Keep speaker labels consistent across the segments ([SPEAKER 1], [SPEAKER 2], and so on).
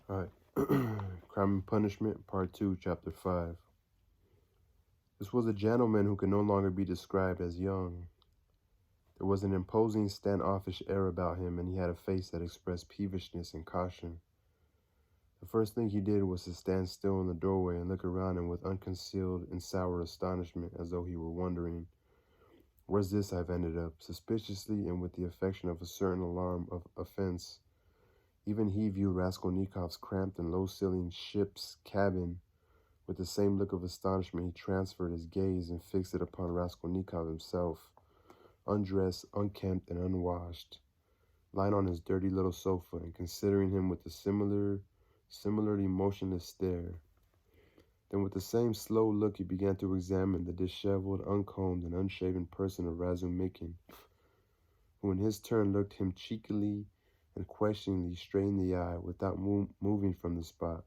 [SPEAKER 1] All right. Crime and Punishment, Part 2, Chapter 5. This was a gentleman who could no longer be described as young. There was an imposing, standoffish air about him, and he had a face that expressed peevishness and caution. The first thing he did was to stand still in the doorway and look around him with unconcealed and sour astonishment, as though he were wondering, "Where's this I've ended up?" Suspiciously and with the affection of a certain alarm of offense. Even he viewed Raskolnikov's cramped and low-ceilinged ship's cabin with the same look of astonishment. He transferred his gaze and fixed it upon Raskolnikov himself, undressed, unkempt, and unwashed, lying on his dirty little sofa, and considering him with a similarly motionless stare. Then with the same slow look he began to examine the disheveled, uncombed, and unshaven person of Razumikin, who in his turn looked him cheekily and questioningly straight in the eye without moving from the spot.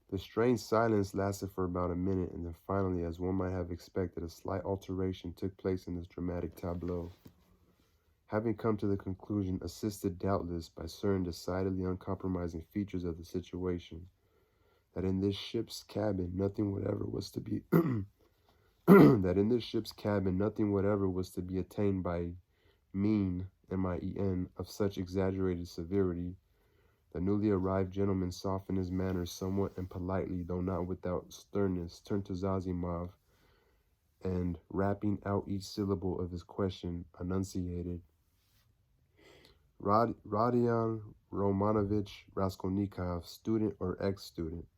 [SPEAKER 1] The strange silence lasted for about a minute, and then finally, as one might have expected, a slight alteration took place in this dramatic tableau. Having come to the conclusion, assisted doubtless by certain decidedly uncompromising features of the situation, that in this ship's cabin nothing whatever was to be attained by mien, M-I-E-N, of such exaggerated severity, the newly arrived gentleman softened his manners somewhat and politely, though not without sternness, turned to Zazimov, and, rapping out each syllable of his question, enunciated, "Rodion Romanovich Raskolnikov, student or ex-student?"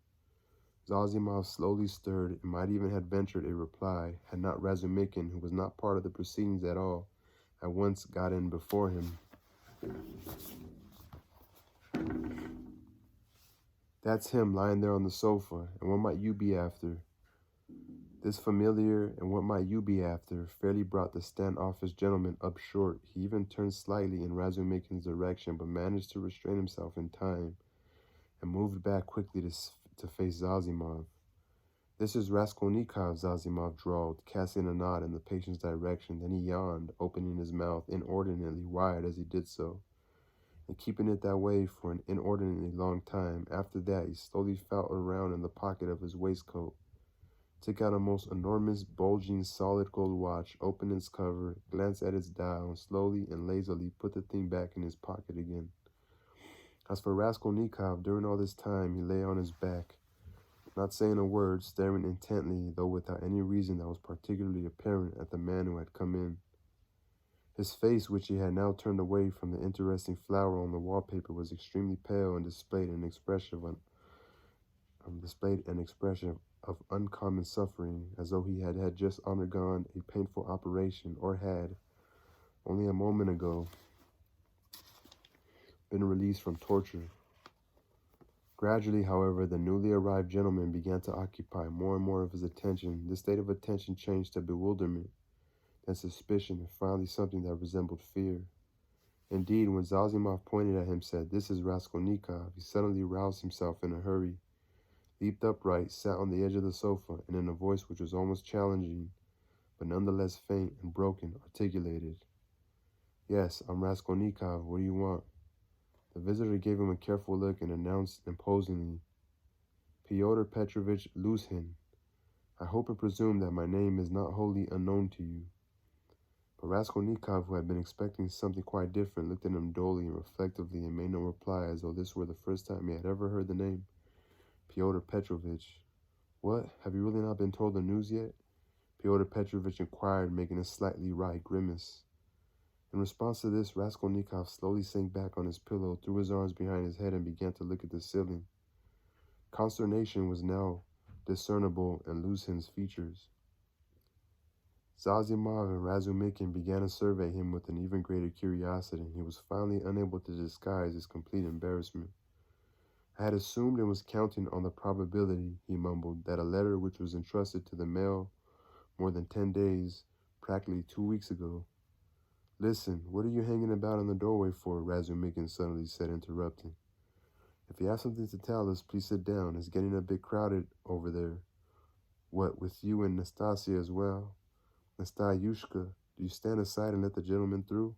[SPEAKER 1] Zazimov slowly stirred, and might even have ventured a reply, had not Razumikin, who was not part of the proceedings at all, at once got in before him. "That's him lying there on the sofa, and what might you be after?" This familiar, "and what might you be after?" fairly brought the standoffish gentleman up short. He even turned slightly in Razumikin's direction, but managed to restrain himself in time, and moved back quickly to face Zazimov. "This is Raskolnikov," Zazimov drawled, casting a nod in the patient's direction. Then he yawned, opening his mouth inordinately wide as he did so, and keeping it that way for an inordinately long time. After that, he slowly felt around in the pocket of his waistcoat, took out a most enormous, bulging, solid gold watch, opened its cover, glanced at its dial, and slowly and lazily put the thing back in his pocket again. As for Raskolnikov, during all this time he lay on his back, not saying a word, staring intently, though without any reason that was particularly apparent, at the man who had come in. His face, which he had now turned away from the interesting flower on the wallpaper, was extremely pale and displayed an expression of uncommon suffering, as though he had just undergone a painful operation, or had, only a moment ago, been released from torture. Gradually, however, the newly arrived gentleman began to occupy more and more of his attention. This state of attention changed to bewilderment, then suspicion, and finally something that resembled fear. Indeed, when Zazimov pointed at him, said, "This is Raskolnikov," he suddenly roused himself in a hurry, leaped upright, sat on the edge of the sofa, and in a voice which was almost challenging, but nonetheless faint and broken, articulated, "Yes, I'm Raskolnikov. What do you want?" The visitor gave him a careful look and announced imposingly, "Fyodor Petrovich Luzhin. I hope and presume that my name is not wholly unknown to you." But Raskolnikov, who had been expecting something quite different, looked at him dully and reflectively and made no reply, as though this were the first time he had ever heard the name Fyodor Petrovich. "What? Have you really not been told the news yet?" Fyodor Petrovich inquired, making a slightly wry grimace. In response to this, Raskolnikov slowly sank back on his pillow, threw his arms behind his head, and began to look at the ceiling. Consternation was now discernible in Luzhin's features. Zazimov and Razumikin began to survey him with an even greater curiosity, and he was finally unable to disguise his complete embarrassment. "I had assumed and was counting on the probability," he mumbled, "that a letter which was entrusted to the mail more than 10 days, practically 2 weeks ago—" "Listen, what are you hanging about in the doorway for?" Razumikin suddenly said, interrupting. "If you have something to tell us, please sit down. It's getting a bit crowded over there." "What, with you and Nastasia as well?" "Nastayushka, do you stand aside and let the gentleman through?"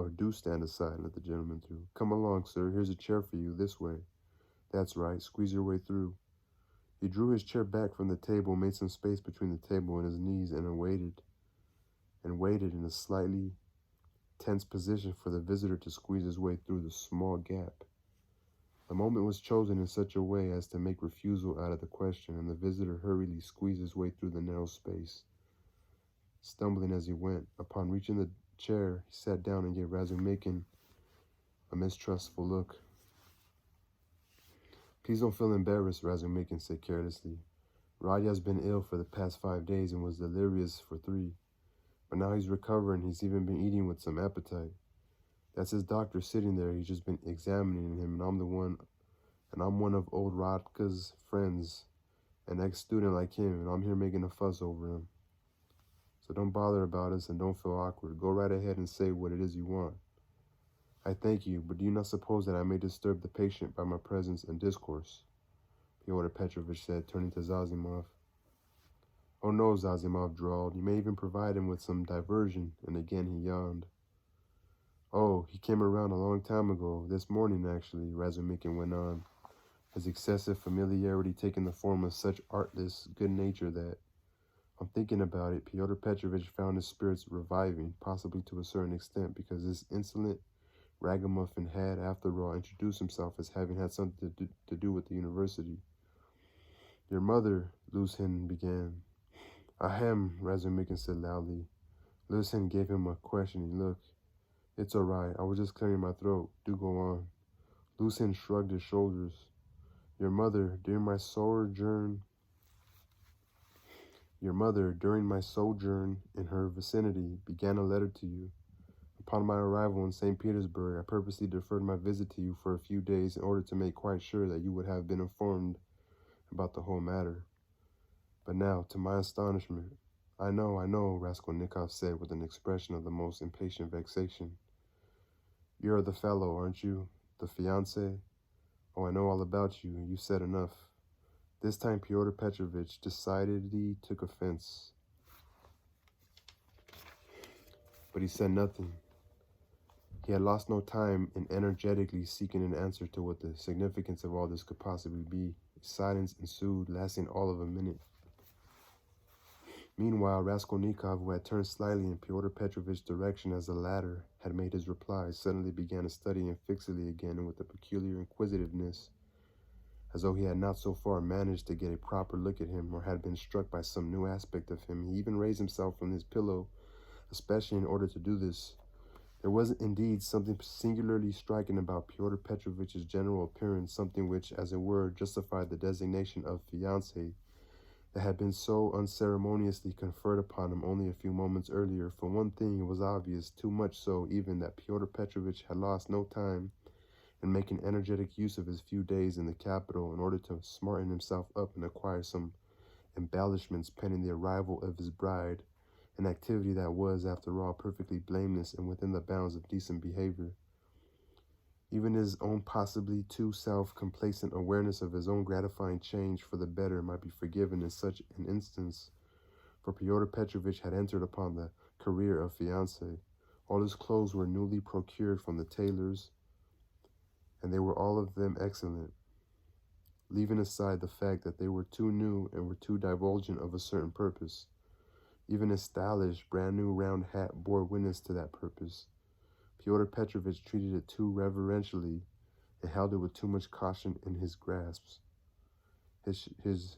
[SPEAKER 1] do stand aside and let the gentleman through. Come along, sir. Here's a chair for you. This way. That's right. Squeeze your way through. He drew his chair back from the table, made some space between the table and his knees, and waited in a slightly tense position for the visitor to squeeze his way through the small gap. The moment was chosen in such a way as to make refusal out of the question, and the visitor hurriedly squeezed his way through the narrow space, stumbling as he went. Upon reaching the chair, he sat down and gave Razumikin a mistrustful look. Please don't feel embarrassed, Razumikin said carelessly. Radya's been ill for the past 5 days and was delirious for 3. But now he's recovering. He's even been eating with some appetite. That's his doctor sitting there. He's just been examining him, and I'm one of old Radka's friends, an ex-student like him, and I'm here making a fuss over him. So don't bother about us and don't feel awkward. Go right ahead and say what it is you want. I thank you, but do you not suppose that I may disturb the patient by my presence and discourse? Fyodor Petrovich said, turning to Zazimov. Oh no, Zazimov drawled. You may even provide him with some diversion, and again he yawned. Oh, he came around a long time ago, this morning actually, Razumikin went on, his excessive familiarity taking the form of such artless good nature that, on thinking about it, Fyodor Petrovich found his spirits reviving, possibly to a certain extent, because this insolent ragamuffin had, after all, introduced himself as having had something to do with the university. Your mother, Luzhin began. Ahem, Razumikin said loudly. Luzhin gave him a questioning look. It's all right. I was just clearing my throat. Do go on. Luzhin shrugged his shoulders. Your mother, during my sojourn in her vicinity, began a letter to you. Upon my arrival in St. Petersburg, I purposely deferred my visit to you for a few days in order to make quite sure that you would have been informed about the whole matter. But now, to my astonishment, I know, Raskolnikov said with an expression of the most impatient vexation. You're the fellow, aren't you? The fiancé? Oh, I know all about you. You said enough. This time Fyodor Petrovich decidedly took offense. But he said nothing. He had lost no time in energetically seeking an answer to what the significance of all this could possibly be. Silence ensued, lasting all of a minute. Meanwhile, Raskolnikov, who had turned slightly in Fyodor Petrovich's direction as the latter had made his reply, suddenly began to study him fixedly again and with a peculiar inquisitiveness, as though he had not so far managed to get a proper look at him or had been struck by some new aspect of him. He even raised himself from his pillow, especially in order to do this. There was indeed something singularly striking about Fyodor Petrovich's general appearance, something which, as it were, justified the designation of fiancé that had been so unceremoniously conferred upon him only a few moments earlier. For one thing, it was obvious, too much so even, that Fyodor Petrovich had lost no time in making energetic use of his few days in the capital in order to smarten himself up and acquire some embellishments pending the arrival of his bride, an activity that was, after all, perfectly blameless and within the bounds of decent behavior. Even his own possibly too self-complacent awareness of his own gratifying change for the better might be forgiven in such an instance, for Fyodor Petrovich had entered upon the career of fiancé. All his clothes were newly procured from the tailor's, and they were all of them excellent, leaving aside the fact that they were too new and were too divulgent of a certain purpose. Even his stylish, brand-new round hat bore witness to that purpose. Fyodor Petrovich treated it too reverentially and held it with too much caution in his grasps. His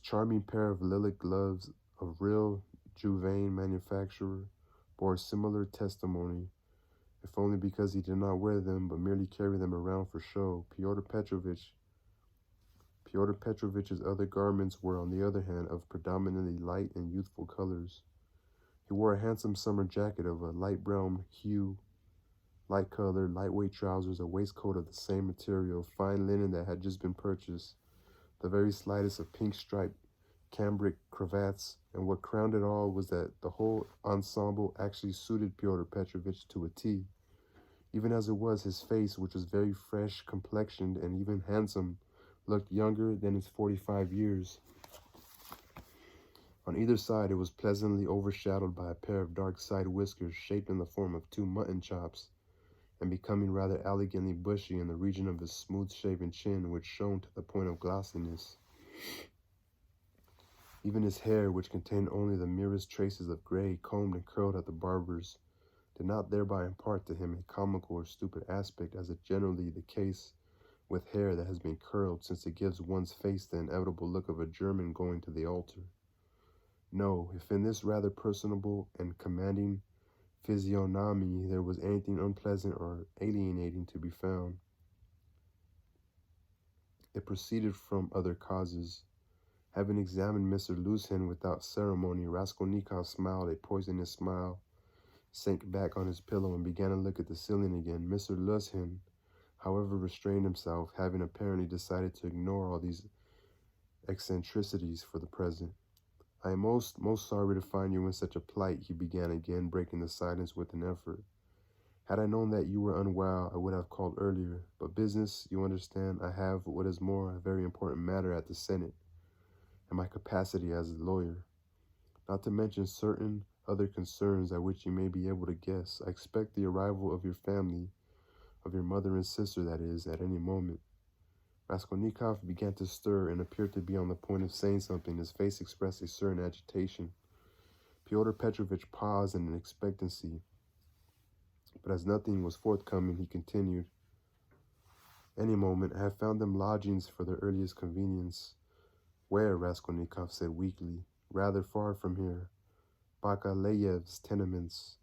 [SPEAKER 1] charming pair of lilac gloves of real Juvain manufacture bore similar testimony, if only because he did not wear them but merely carried them around for show. Fyodor Petrovich's other garments were, on the other hand, of predominantly light and youthful colors. He wore a handsome summer jacket of a light brown hue, light color, lightweight trousers, a waistcoat of the same material, fine linen that had just been purchased, the very slightest of pink-striped cambric cravats, and what crowned it all was that the whole ensemble actually suited Fyodor Petrovich to a T. Even as it was, his face, which was very fresh complexioned and even handsome, looked younger than his 45 years. On either side it was pleasantly overshadowed by a pair of dark side whiskers shaped in the form of two mutton chops, and becoming rather elegantly bushy in the region of his smooth-shaven chin, which shone to the point of glossiness. Even his hair, which contained only the merest traces of gray, combed and curled at the barbers, did not thereby impart to him a comical or stupid aspect, as is generally the case with hair that has been curled, since it gives one's face the inevitable look of a German going to the altar. No, if in this rather personable and commanding physiognomy there was anything unpleasant or alienating to be found, it proceeded from other causes. Having examined Mr. Luzhin without ceremony, Raskolnikov smiled a poisonous smile, sank back on his pillow, and began to look at the ceiling again. Mr. Luzhin, however, restrained himself, having apparently decided to ignore all these eccentricities for the present. "I am most sorry to find you in such a plight," he began again, breaking the silence with an effort. "Had I known that you were unwell, I would have called earlier. But business, you understand, I have, what is more, a very important matter at the Senate, and my capacity as a lawyer. Not to mention certain other concerns at which you may be able to guess. I expect the arrival of your family, of your mother and sister, that is, at any moment." Raskolnikov began to stir and appeared to be on the point of saying something. His face expressed a certain agitation. Fyodor Petrovitch paused in an expectancy, but as nothing was forthcoming, he continued, "Any moment. I have found them lodgings for their earliest convenience." "Where?" Raskolnikov said weakly. "Rather far from here. Bakaleyev's tenements."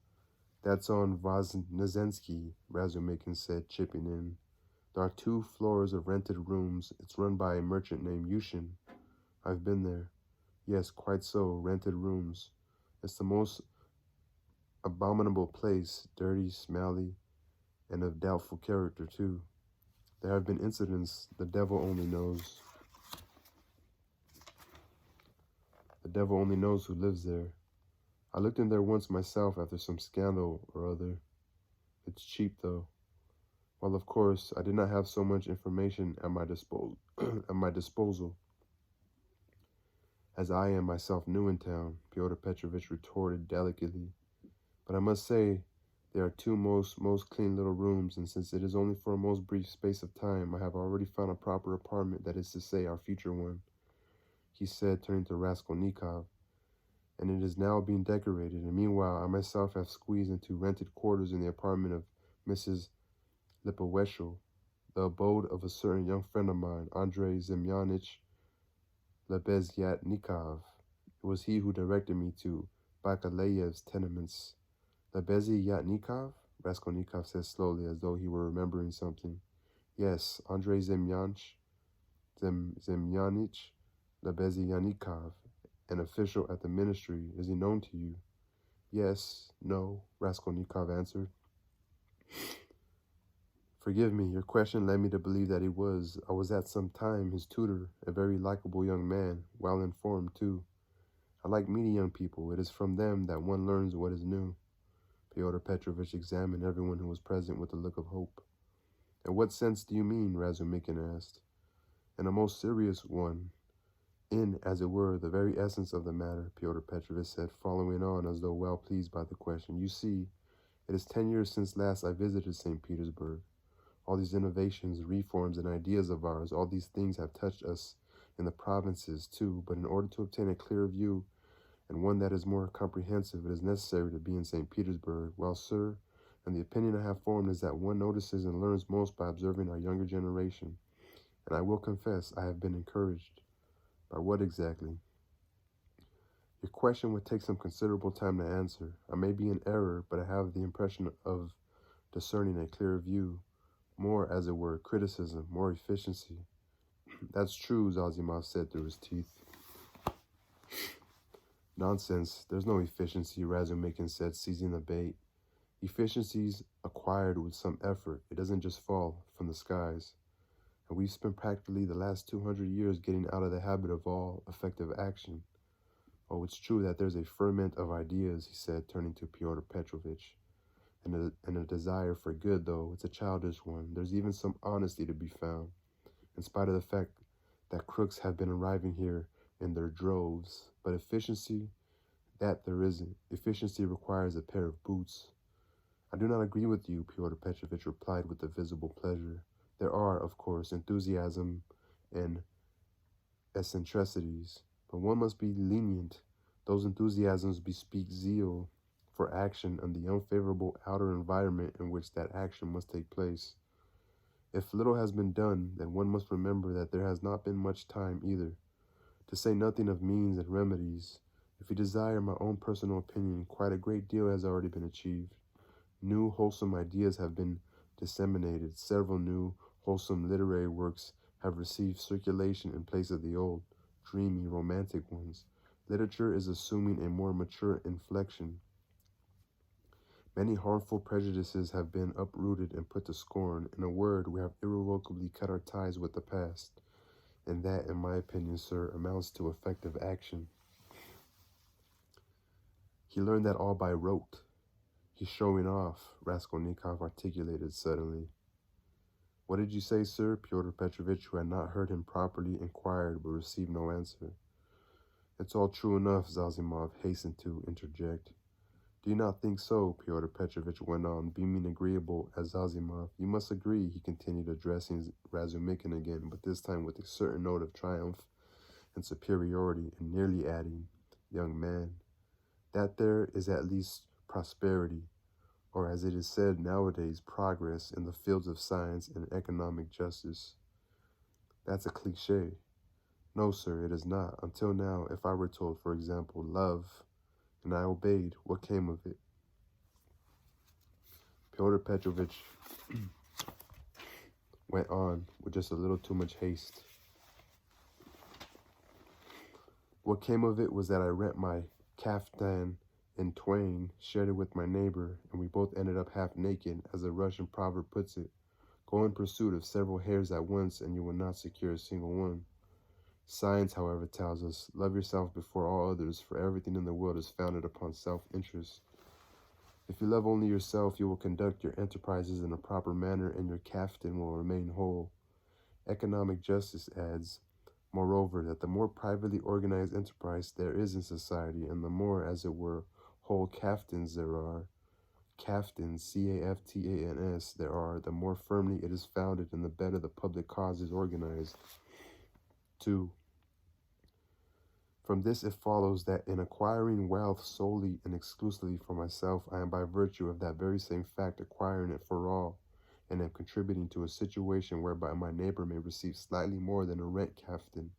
[SPEAKER 1] "That's on Voznesensky," Razumikin said, chipping in. "There are 2 floors of rented rooms. It's run by a merchant named Yushin. I've been there." "Yes, quite so, rented rooms. It's the most abominable place, dirty, smelly, and of doubtful character, too. There have been incidents, the devil only knows. The devil only knows who lives there. I looked in there once myself after some scandal or other. It's cheap, though. Well, of course, I did not have so much information at my disposal as I am myself new in town," Fyodor Petrovitch retorted delicately. "But I must say there are 2 most clean little rooms, and since it is only for a most brief space of time, I have already found a proper apartment, that is to say, our future one," he said, turning to Raskolnikov, "and it is now being decorated, and meanwhile I myself have squeezed into rented quarters in the apartment of Mrs. Lipoveshul, the abode of a certain young friend of mine, Andrei Semyonitch Lebeziatnikov. It was he who directed me to Bakaleyev's tenements." "Lebeziatnikov?" Raskolnikov said slowly, as though he were remembering something. "Yes, Andrei Semyonitch Lebeziatnikov, an official at the ministry. Is he known to you?" "Yes, no," Raskolnikov answered. "Forgive me, your question led me to believe that he was. I was at some time his tutor, a very likable young man, well informed, too. I like meeting young people. It is from them that one learns what is new." Fyodor Petrovitch examined everyone who was present with a look of hope. "In what sense do you mean?" Razumikin asked. "In a most serious one. In, as it were, the very essence of the matter," Fyodor Petrovitch said, following on as though well pleased by the question. "You see, it is 10 years since last I visited St. Petersburg. All these innovations, reforms, and ideas of ours, all these things have touched us in the provinces, too, but in order to obtain a clear view, and one that is more comprehensive, it is necessary to be in St. Petersburg. Well, sir, and the opinion I have formed is that one notices and learns most by observing our younger generation, and I will confess I have been encouraged." "By what exactly?" "Your question would take some considerable time to answer. I may be in error, but I have the impression of discerning a clear view, more, as it were, criticism, more efficiency." "That's true," Zazimov said through his teeth. "Nonsense, there's no efficiency," Razumikin said, seizing the bait. "Efficiency's acquired with some effort. It doesn't just fall from the skies. And we've spent practically the last 200 years getting out of the habit of all effective action. Oh, it's true that there's a ferment of ideas," he said, turning to Pyotr Petrovitch. And a desire for good, though it's a childish one. There's even some honesty to be found, in spite of the fact that crooks have been arriving here in their droves. But efficiency, that there isn't. Efficiency requires a pair of boots. I do not agree with you, Pyotr Petrovitch replied with a visible pleasure. There are, of course, enthusiasm and eccentricities, but one must be lenient. Those enthusiasms bespeak zeal for action and the unfavorable outer environment in which that action must take place. If little has been done, then one must remember that there has not been much time either, to say nothing of means and remedies. If you desire my own personal opinion, quite a great deal has already been achieved. New, wholesome ideas have been disseminated. Several new, wholesome literary works have received circulation in place of the old, dreamy, romantic ones. Literature is assuming a more mature inflection. Many harmful prejudices have been uprooted and put to scorn. In a word, we have irrevocably cut our ties with the past. And that, in my opinion, sir, amounts to effective action. He learned that all by rote. He's showing off, Raskolnikov articulated suddenly. What did you say, sir? Pyotr Petrovitch, who had not heard him properly, inquired, but received no answer. It's all true enough, Zazimov hastened to interject. Do you not think so? Pyotr Petrovitch went on, beaming agreeable at Zazimov. You must agree, he continued, addressing Razumikin again, but this time with a certain note of triumph and superiority, and nearly adding, young man, that there is at least prosperity, or as it is said nowadays, progress in the fields of science and economic justice. That's a cliché. No, sir, it is not. Until now, if I were told, for example, love, and I obeyed, what came of it? Pyotr Petrovitch went on with just a little too much haste. What came of it was that I rent my kaftan in twain, shared it with my neighbor, and we both ended up half naked, as a Russian proverb puts it. Go in pursuit of several hares at once, and you will not secure a single one. Science, however, tells us, love yourself before all others, for everything in the world is founded upon self-interest. If you love only yourself, you will conduct your enterprises in a proper manner, and your kaftan will remain whole. Economic justice adds, moreover, that the more privately organized enterprise there is in society, and the more, as it were, whole kaftans there are, kaftans, C-A-F-T-A-N-S, there are, the more firmly it is founded and the better the public cause is organized. 2. From this it follows that in acquiring wealth solely and exclusively for myself, I am by virtue of that very same fact acquiring it for all, and am contributing to a situation whereby my neighbor may receive slightly more than a rent kaftan.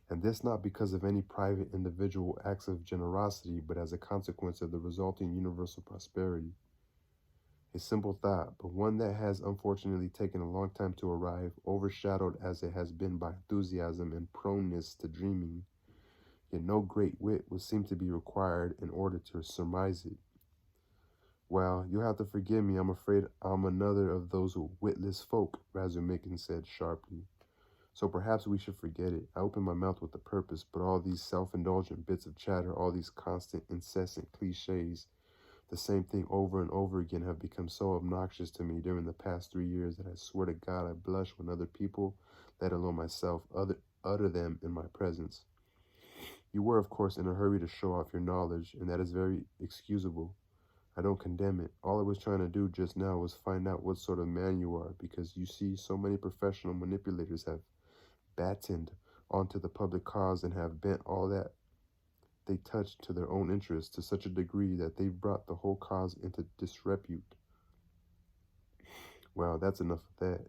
[SPEAKER 1] And this not because of any private individual acts of generosity, but as a consequence of the resulting universal prosperity. A simple thought, but one that has unfortunately taken a long time to arrive, overshadowed as it has been by enthusiasm and proneness to dreaming. Yet no great wit would seem to be required in order to surmise it. Well, you'll have to forgive me, I'm afraid I'm another of those witless folk, Razumikin said sharply. So perhaps we should forget it. I opened my mouth with a purpose, but all these self-indulgent bits of chatter, all these constant, incessant cliches, the same thing over and over again, have become so obnoxious to me during the past 3 years that I swear to God I blush when other people, let alone myself, utter them in my presence. You were, of course, in a hurry to show off your knowledge, and that is very excusable. I don't condemn it. All I was trying to do just now was find out what sort of man you are, because you see, so many professional manipulators have battened onto the public cause and have bent all that they touch to their own interests to such a degree that they've brought the whole cause into disrepute. Well, that's enough of that.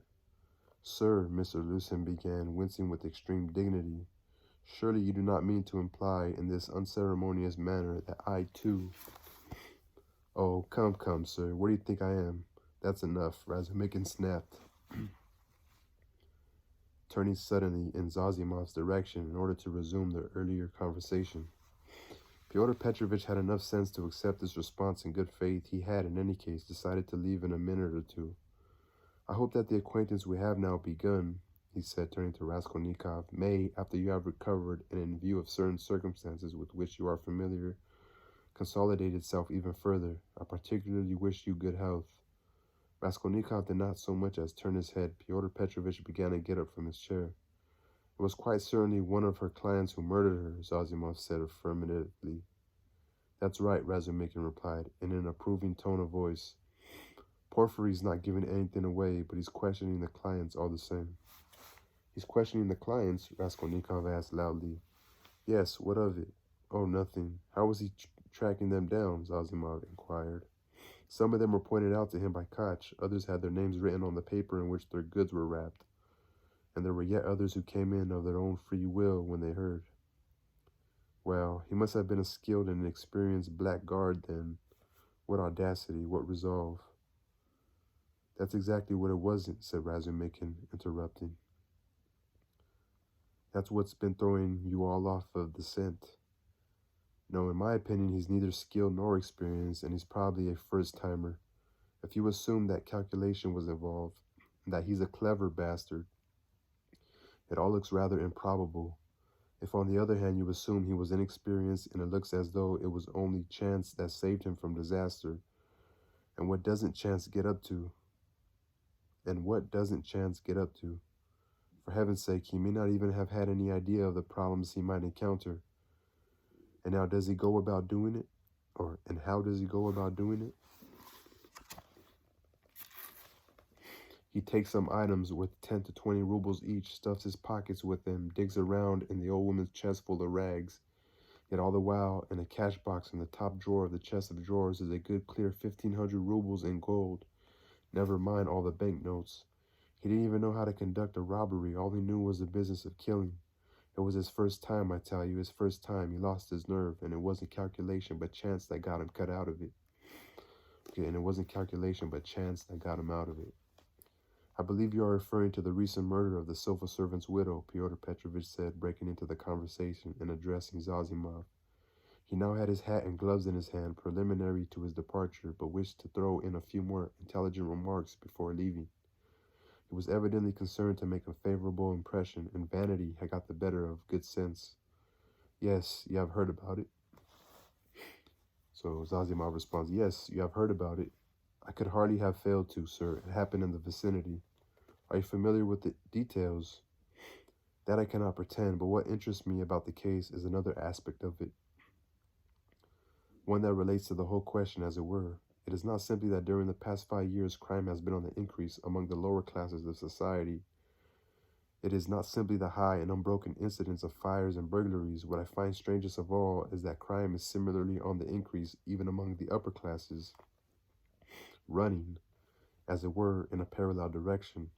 [SPEAKER 1] Sir, Mr. Lucien began, wincing with extreme dignity, surely you do not mean to imply in this unceremonious manner that I, too... Oh, come, sir, where do you think I am? That's enough, Razumikin snapped, turning suddenly in Zazimov's direction in order to resume their earlier conversation. Pyotr Petrovitch had enough sense to accept this response in good faith. He had, in any case, decided to leave in a minute or two. I hope that the acquaintance we have now begun, he said, turning to Raskolnikov, may, after you have recovered and in view of certain circumstances with which you are familiar, consolidate itself even further. I particularly wish you good health. Raskolnikov did not so much as turn his head. Pyotr Petrovitch began to get up from his chair. It was quite certainly one of her clients who murdered her, Zazimov said affirmatively. That's right, Razumikin replied, in an approving tone of voice. Porfiry's not giving anything away, but he's questioning the clients all the same. He's questioning the clients? Raskolnikov asked loudly. Yes, what of it? Oh, nothing. How was he tracking them down? Zazimov inquired. Some of them were pointed out to him by Koch, others had their names written on the paper in which their goods were wrapped, and there were yet others who came in of their own free will when they heard. Well, he must have been a skilled and experienced blackguard then. What audacity, what resolve. That's exactly what it wasn't, said Razumikin, interrupting. That's what's been throwing you all off of the scent. No, in my opinion, he's neither skilled nor experienced, and he's probably a first-timer. If you assume that calculation was involved, and that he's a clever bastard, it all looks rather improbable. If, on the other hand, you assume he was inexperienced, and it looks as though it was only chance that saved him from disaster, and what doesn't chance get up to? And what doesn't chance get up to? For heaven's sake, he may not even have had any idea of the problems he might encounter. And now does he go about doing it? And how does he go about doing it? He takes some items worth 10 to 20 rubles each, stuffs his pockets with them, digs around in the old woman's chest full of rags. Yet all the while, in a cash box in the top drawer of the chest of drawers is a good clear 1,500 rubles in gold. Never mind all the banknotes. He didn't even know how to conduct a robbery. All he knew was the business of killing. It was his first time, I tell you, his first time. He lost his nerve, and it wasn't calculation but chance that got him cut out of it. And it wasn't calculation but chance that got him out of it. I believe you are referring to the recent murder of the sofa servant's widow, Pyotr Petrovich said, breaking into the conversation and addressing Zazimov. He now had his hat and gloves in his hand, preliminary to his departure, but wished to throw in a few more intelligent remarks before leaving. He was evidently concerned to make a favorable impression, and vanity had got the better of good sense. Yes, you have heard about it. So Zazimov responds, yes, you have heard about it. I could hardly have failed to, sir. It happened in the vicinity. Are you familiar with the details? That I cannot pretend, but what interests me about the case is another aspect of it. One that relates to the whole question, as it were. It is not simply that during the past 5 years crime has been on the increase among the lower classes of society. It is not simply the high and unbroken incidence of fires and burglaries. What I find strangest of all is that crime is similarly on the increase even among the upper classes, running, as it were, in a parallel direction.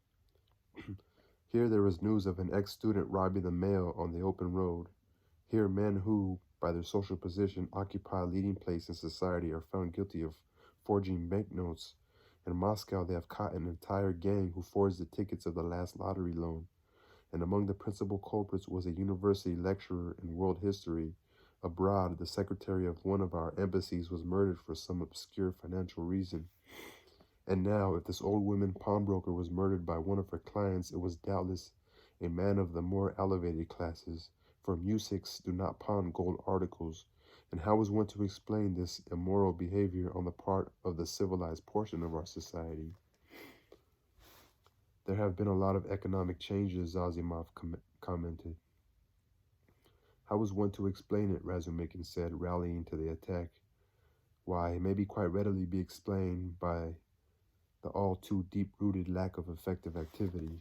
[SPEAKER 1] Here there is news of an ex-student robbing the mail on the open road. Here men who, by their social position, occupy a leading place in society are found guilty of forging banknotes. In Moscow they have caught an entire gang who forged the tickets of the last lottery loan. And among the principal culprits was a university lecturer in world history. Abroad, the secretary of one of our embassies was murdered for some obscure financial reason. And now, if this old woman pawnbroker was murdered by one of her clients, it was doubtless a man of the more elevated classes, for musics do not pawn gold articles. And how is one to explain this immoral behavior on the part of the civilized portion of our society? There have been a lot of economic changes, Zazimov commented. How is one to explain it? Razumikin said, rallying to the attack. Why, it may quite readily be explained by the all too deep-rooted lack of effective activity.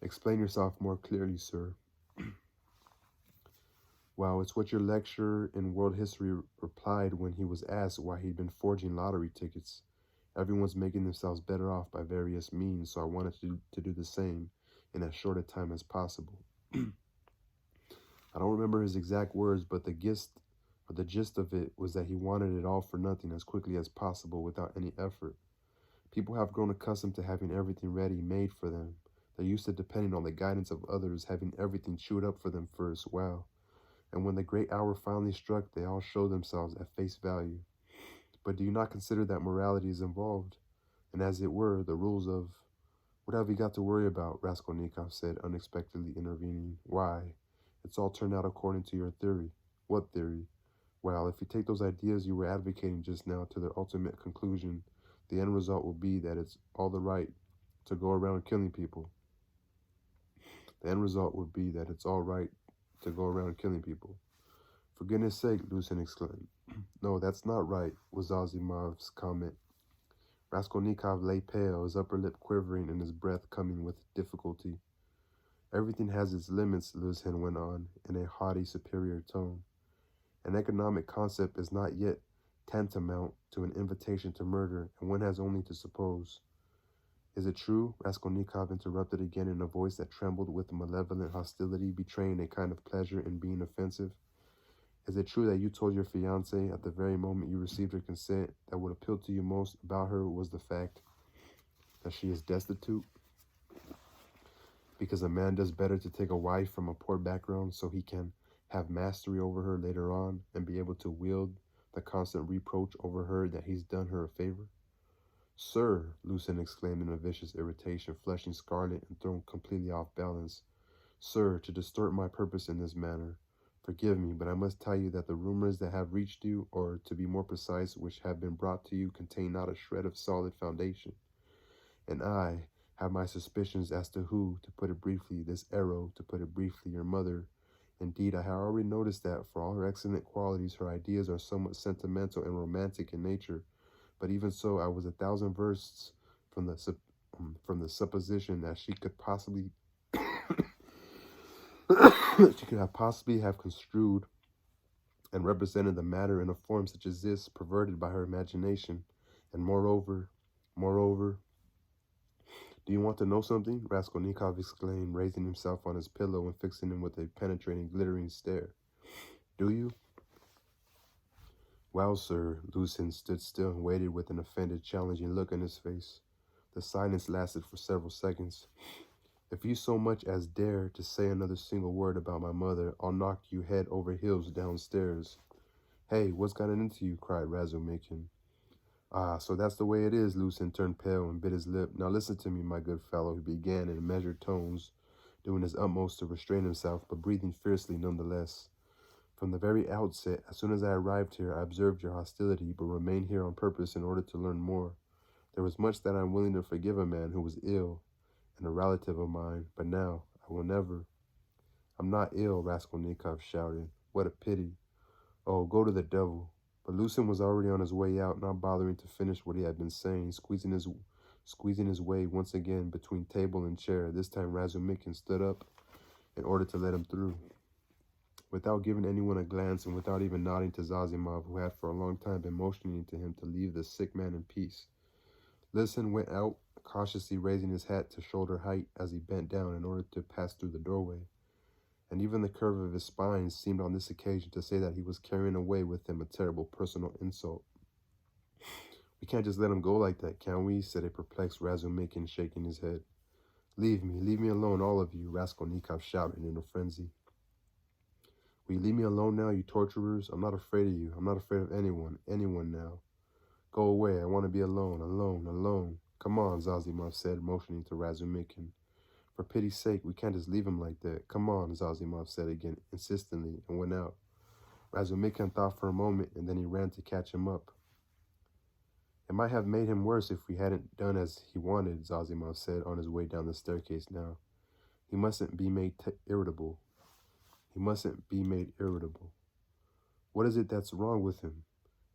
[SPEAKER 1] Explain yourself more clearly, sir. Well, it's what your lecturer in world history replied when he was asked why he'd been forging lottery tickets. Everyone's making themselves better off by various means, so I wanted to do the same in as short a time as possible. I don't remember his exact words, but the gist of it was that he wanted it all for nothing as quickly as possible without any effort. People have grown accustomed to having everything ready-made for them. They're used to depending on the guidance of others, having everything chewed up for them first. Wow. And when the great hour finally struck, they all showed themselves at face value. But do you not consider that morality is involved? And as it were, the rules of... What have we got to worry about? Raskolnikov said, unexpectedly intervening. Why? It's all turned out according to your theory. What theory? Well, if you take those ideas you were advocating just now to their ultimate conclusion, the end result will be that it's all the right to go around killing people. The end result would be that it's all right to go around killing people. For goodness sake, Lucien exclaimed. No, that's not right, was Azimov's comment. Raskolnikov lay pale, his upper lip quivering and his breath coming with difficulty. Everything has its limits, Lucien went on, in a haughty, superior tone. An economic concept is not yet tantamount to an invitation to murder, and one has only to suppose. Is it true? Raskolnikov interrupted again in a voice that trembled with malevolent hostility, betraying a kind of pleasure in being offensive. Is it true that you told your fiancée at the very moment you received her consent that what appealed to you most about her was the fact that she is destitute? Because a man does better to take a wife from a poor background so he can have mastery over her later on and be able to wield the constant reproach over her that he's done her a favor? Sir, Lucien exclaimed in a vicious irritation, flushing scarlet and thrown completely off balance. Sir, to distort my purpose in this manner. Forgive me, but I must tell you that the rumors that have reached you, or to be more precise, which have been brought to you, contain not a shred of solid foundation. And I have my suspicions as to who, to put it briefly, this arrow, to put it briefly, your mother. Indeed, I have already noticed that, for all her excellent qualities, her ideas are somewhat sentimental and romantic in nature. But even so, I was 1,000 versts from the supposition that she could possibly have construed and represented the matter in a form such as this, perverted by her imagination. And moreover, do you want to know something? Raskolnikov exclaimed, raising himself on his pillow and fixing him with a penetrating, glittering stare. Do you? Well, sir, Lucien stood still and waited with an offended, challenging look on his face. The silence lasted for several seconds. If you so much as dare to say another single word about my mother, I'll knock you head over heels downstairs. Hey, what's gotten into you? Cried Razumikin. Ah, so that's the way it is. Lucien turned pale and bit his lip. Now listen to me, my good fellow, he began in measured tones, doing his utmost to restrain himself, but breathing fiercely nonetheless. From the very outset, as soon as I arrived here, I observed your hostility, but remained here on purpose in order to learn more. There was much that I am willing to forgive a man who was ill, and a relative of mine, but now I will never. I'm not ill, Raskolnikov shouted. What a pity. Oh, go to the devil. But Lucien was already on his way out, not bothering to finish what he had been saying, squeezing his way once again between table and chair. This time Razumikin stood up in order to let him through. Without giving anyone a glance and without even nodding to Zazimov, who had for a long time been motioning to him to leave the sick man in peace, Lucien went out, cautiously raising his hat to shoulder height as he bent down in order to pass through the doorway. And even the curve of his spine seemed on this occasion to say that he was carrying away with him a terrible personal insult. We can't just let him go like that, can we? Said a perplexed Razumikin, shaking his head. Leave me alone, all of you, Raskolnikov shouted in a frenzy. Will you leave me alone now, you torturers? I'm not afraid of you. I'm not afraid of anyone now. Go away, I want to be alone. Come on, Zazimov said, motioning to Razumikin. For pity's sake, we can't just leave him like that. Come on, Zazimov said again, insistently, and went out. Razumikin thought for a moment, and then he ran to catch him up. It might have made him worse if we hadn't done as he wanted, Zazimov said, on his way down the staircase now. He mustn't be made irritable. What is it that's wrong with him?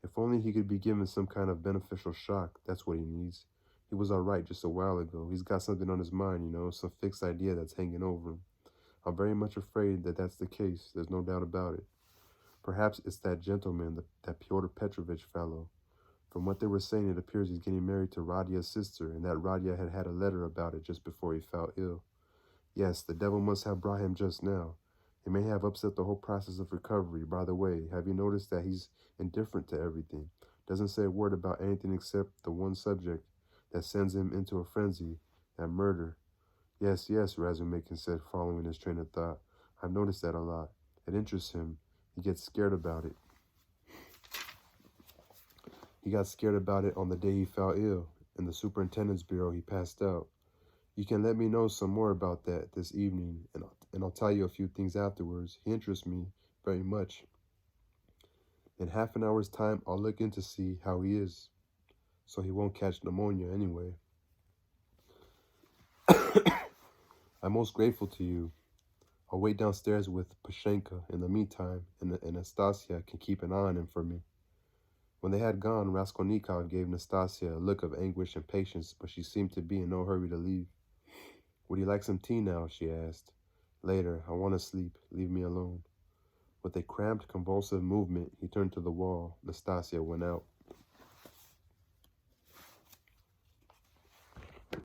[SPEAKER 1] If only he could be given some kind of beneficial shock, that's what he needs. He was all right just a while ago. He's got something on his mind, some fixed idea that's hanging over him. I'm very much afraid that that's the case. There's no doubt about it. Perhaps it's that gentleman, that Fyodor Petrovich fellow. From what they were saying, it appears he's getting married to Radia's sister, and that Radia had a letter about it just before he fell ill. Yes, the devil must have brought him just now. It may have upset the whole process of recovery. By the way, have you noticed that he's indifferent to everything? Doesn't say a word about anything except the one subject that sends him into a frenzy, that murder. Yes, Razumikin said, following his train of thought. I've noticed that a lot. It interests him. He gets scared about it. He got scared about it on the day he fell ill. In the superintendent's bureau, he passed out. You can let me know some more about that this evening, and I'll tell you a few things afterwards. He interests me very much. In half an hour's time, I'll look in to see how he is, so he won't catch pneumonia anyway. I'm most grateful to you. I'll wait downstairs with Pashenka in the meantime, and Nastasia can keep an eye on him for me. When they had gone, Raskolnikov gave Nastasia a look of anguish and patience, but she seemed to be in no hurry to leave. Would you like some tea now? She asked. Later. I want to sleep. Leave me alone. With a cramped, convulsive movement, he turned to the wall. Nastasia went out.